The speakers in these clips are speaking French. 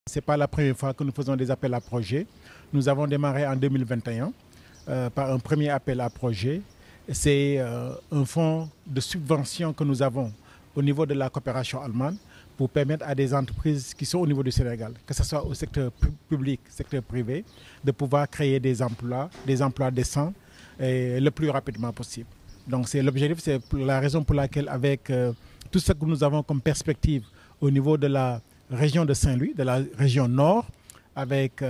Ce n'est pas la première fois que nous faisons des appels à projets. Nous avons démarré en 2021 par un premier appel à projet. C'est un fonds de subvention que nous avons au niveau de la coopération allemande pour permettre à des entreprises qui sont au niveau du Sénégal, que ce soit au secteur public, secteur privé, de pouvoir créer des emplois décents et le plus rapidement possible. Donc c'est l'objectif, c'est la raison pour laquelle avec tout ce que nous avons comme perspective au niveau de la région de Saint-Louis, de la région nord, avec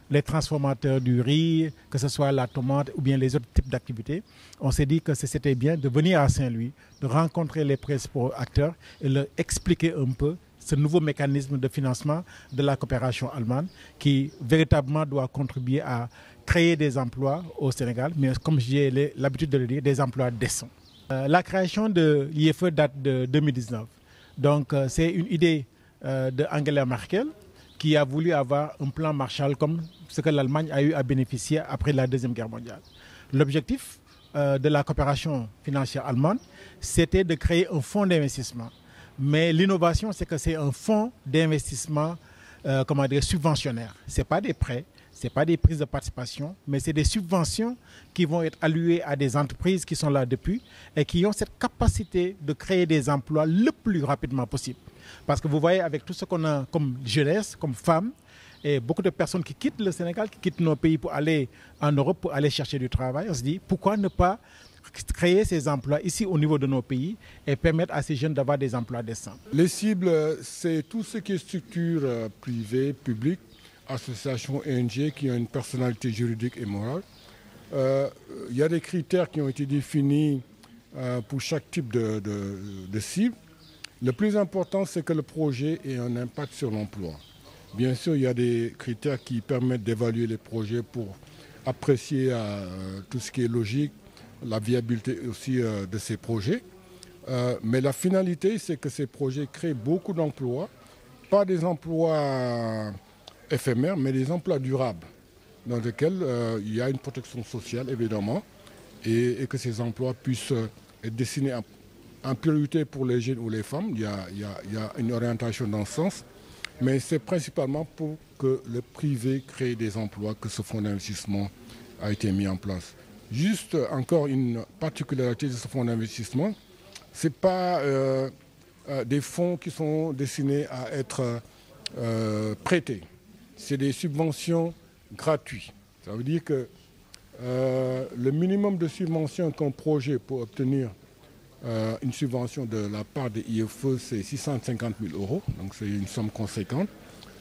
les transformateurs du riz, que ce soit la tomate ou bien les autres types d'activités, on s'est dit que c'était bien de venir à Saint-Louis, de rencontrer les principaux acteurs et leur expliquer un peu ce nouveau mécanisme de financement de la coopération allemande qui véritablement doit contribuer à créer des emplois au Sénégal, mais comme j'ai l'habitude de le dire, des emplois décents. La création de l'IFE date de 2019. Donc c'est une idée de Angela Merkel qui a voulu avoir un plan Marshall comme ce que l'Allemagne a eu à bénéficier après la Deuxième Guerre mondiale. L'objectif de la coopération financière allemande, c'était de créer un fonds d'investissement. Mais l'innovation, c'est que c'est un fonds d'investissement subventionnaire. Ce n'est pas des prêts, ce n'est pas des prises de participation, mais c'est des subventions qui vont être allouées à des entreprises qui sont là depuis et qui ont cette capacité de créer des emplois le plus rapidement possible. Parce que vous voyez, avec tout ce qu'on a comme jeunesse, comme femmes, et beaucoup de personnes qui quittent le Sénégal, qui quittent nos pays pour aller en Europe, pour aller chercher du travail, on se dit pourquoi ne pas créer ces emplois ici au niveau de nos pays et permettre à ces jeunes d'avoir des emplois décents. Les cibles, c'est tout ce qui est structure privée, publique, associations ONG qui ont une personnalité juridique et morale. Il y a des critères qui ont été définis pour chaque type de cible. Le plus important, c'est que le projet ait un impact sur l'emploi. Bien sûr, il y a des critères qui permettent d'évaluer les projets pour apprécier tout ce qui est logique, la viabilité aussi de ces projets. Mais la finalité, c'est que ces projets créent beaucoup d'emplois, pas des emplois éphémères, mais des emplois durables, dans lesquels il y a une protection sociale, évidemment, et que ces emplois puissent être destinés en priorité pour les jeunes ou les femmes. Il y a une orientation dans ce sens, mais c'est principalement pour que le privé crée des emplois que ce fonds d'investissement a été mis en place. Juste encore une particularité de ce fonds d'investissement, ce n'est pas des fonds qui sont destinés à être prêtés. C'est des subventions gratuites. Ça veut dire que le minimum de subvention qu'un projet peut obtenir une subvention de la part des IFE, c'est 650 000 €, donc c'est une somme conséquente,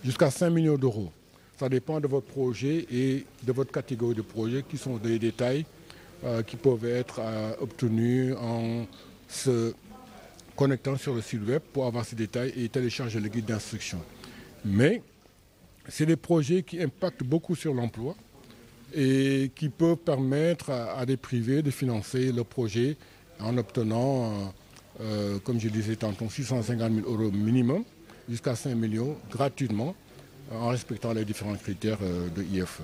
jusqu'à 5 millions d'euros. Ça dépend de votre projet et de votre catégorie de projet, qui sont des détails qui peuvent être obtenus en se connectant sur le site web pour avoir ces détails et télécharger le guide d'instruction. Mais c'est des projets qui impactent beaucoup sur l'emploi et qui peuvent permettre à des privés de financer le projet en obtenant, comme je disais tantôt, 650 000 € minimum, jusqu'à 5 millions gratuitement, en respectant les différents critères de IFE.